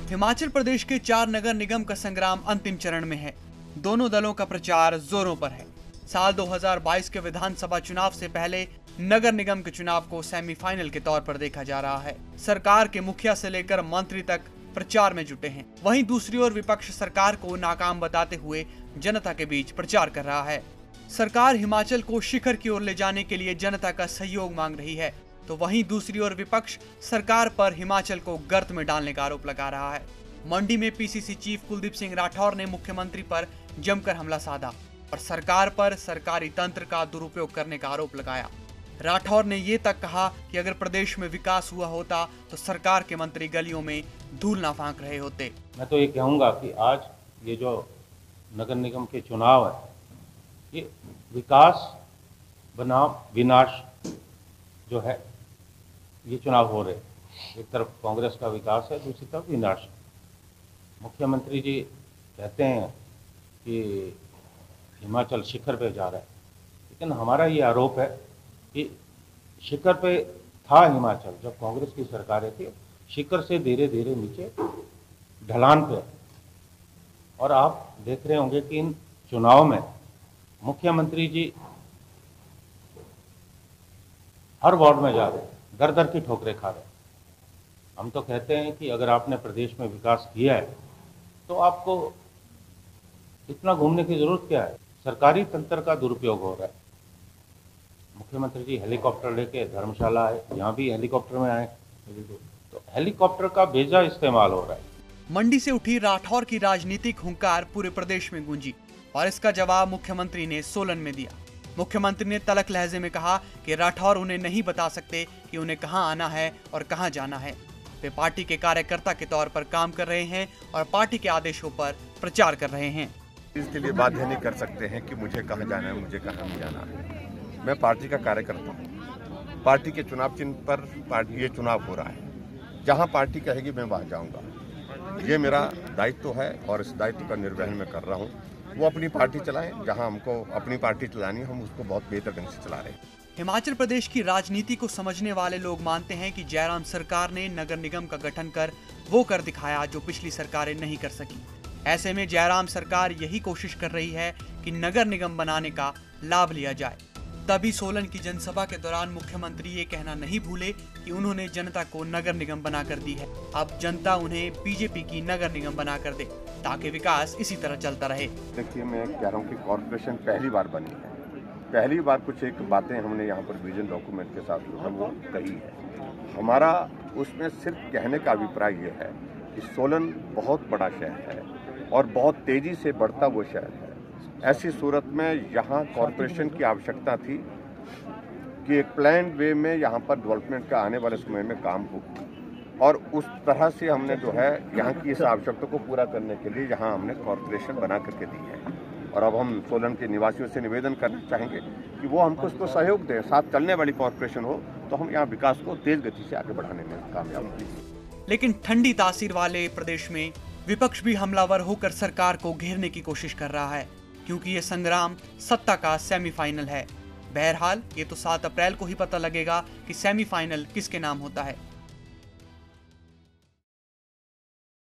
हिमाचल प्रदेश के 4 नगर निगम का संग्राम अंतिम चरण में है। दोनों दलों का प्रचार जोरों पर है। साल 2022 के विधानसभा चुनाव से पहले नगर निगम के चुनाव को सेमीफाइनल के तौर पर देखा जा रहा है। सरकार के मुखिया से लेकर मंत्री तक प्रचार में जुटे हैं। वहीं दूसरी ओर विपक्ष सरकार को नाकाम बताते हुए जनता के बीच प्रचार कर रहा है। सरकार हिमाचल को शिखर की ओर ले जाने के लिए जनता का सहयोग मांग रही है, तो वहीं दूसरी ओर विपक्ष सरकार पर हिमाचल को गर्त में डालने का आरोप लगा रहा है। मंडी में पीसीसी चीफ कुलदीप सिंह राठौर ने मुख्यमंत्री पर जमकर हमला साधा और सरकार पर सरकारी तंत्र का दुरुपयोग करने का आरोप लगाया। राठौर ने ये तक कहा कि अगर प्रदेश में विकास हुआ होता तो सरकार के मंत्री गलियों में धूल ना फांक रहे होते। मैं तो ये कहूँगा कि आज ये जो नगर निगम के चुनाव है, ये विकास बनाम विनाश जो है ये चुनाव हो रहे। एक तरफ कांग्रेस का विकास है, दूसरी तरफ विनाश। मुख्यमंत्री जी कहते हैं कि हिमाचल शिखर पे जा रहा है, लेकिन हमारा ये आरोप है कि शिखर पे था हिमाचल जब कांग्रेस की सरकारें थी, शिखर से धीरे धीरे नीचे ढलान पे। और आप देख रहे होंगे कि इन चुनाव में मुख्यमंत्री जी हर वार्ड में जा रहे हैं, दर दर की ठोकरें खा रहे हैं। हम तो कहते हैं कि अगर आपने प्रदेश में विकास किया है तो आपको इतना घूमने की जरूरत क्या है। सरकारी तंत्र का दुरुपयोग हो रहा है। मुख्यमंत्री जी हेलीकॉप्टर लेके धर्मशाला आए, यहाँ भी हेलीकॉप्टर में आए, तो हेलीकॉप्टर का बेजा इस्तेमाल हो रहा है। मंडी से उठी राठौर की राजनीतिक हुंकार पूरे प्रदेश में गूंजी और इसका जवाब मुख्यमंत्री ने सोलन में दिया। मुख्यमंत्री ने तलख लहजे में कहा कि राठौर उन्हें नहीं बता सकते कि उन्हें कहां आना है और कहां जाना है। वे पार्टी के कार्यकर्ता के तौर पर काम कर रहे हैं और पार्टी के आदेशों पर प्रचार कर रहे हैं। इसके लिए बाध्य नहीं कर सकते हैं कि मुझे कहां जाना है, मुझे कहां नहीं जाना है। मैं पार्टी का कार्यकर्ता हूं। पार्टी के चुनाव चिन्ह पर ये चुनाव हो रहा है। जहां पार्टी कहेगी मैं वहां जाऊंगा। ये मेरा दायित्व है और इस दायित्व का निर्वहन मैं कर रहा हूं। वो अपनी पार्टी चलाएं, जहां हमको अपनी पार्टी चलानी है हम उसको बहुत बेहतर ढंग से चला रहे हैं। हिमाचल प्रदेश की राजनीति को समझने वाले लोग मानते हैं कि जयराम सरकार ने नगर निगम का गठन कर वो कर दिखाया जो पिछली सरकारें नहीं कर सकी। ऐसे में जयराम सरकार यही कोशिश कर रही है कि नगर निगम बनाने का लाभ लिया जाए। तभी सोलन की जनसभा के दौरान मुख्यमंत्री ये कहना नहीं भूले कि उन्होंने जनता को नगर निगम बनाकर दी है। अब जनता उन्हें बीजेपी की नगर निगम बनाकर दे ताकि विकास इसी तरह चलता रहे। देखिए, मैं कह रहा हूँ कि कॉर्पोरेशन पहली बार बनी है। पहली बार कुछ एक बातें हमने यहाँ पर विजन डॉक्यूमेंट के साथ वो कही है। हमारा उसमें सिर्फ कहने का अभिप्राय ये है कि सोलन बहुत बड़ा शहर है और बहुत तेजी से बढ़ता वो शहर है। ऐसी सूरत में यहाँ कॉरपोरेशन की आवश्यकता थी कि एक प्लान वे में यहाँ पर डेवलपमेंट का आने वाले समय में काम हो, और उस तरह से हमने जो है यहाँ की इस आवश्यकता को पूरा करने के लिए यहाँ हमने कॉरपोरेशन बना करके दी है। और अब हम सोलन के निवासियों से निवेदन करना चाहेंगे कि वो हमको उसको सहयोग दें। साथ चलने वाली कॉरपोरेशन हो तो हम यहाँ विकास को तेज गति से आगे बढ़ाने में कामयाब होंगे। लेकिन ठंडी तासीर वाले प्रदेश में विपक्ष भी हमलावर होकर सरकार को घेरने की कोशिश कर रहा है, क्योंकि ये संग्राम सत्ता का सेमीफाइनल है। बहरहाल ये तो 7 अप्रैल को ही पता लगेगा कि सेमीफाइनल किसके नाम होता है।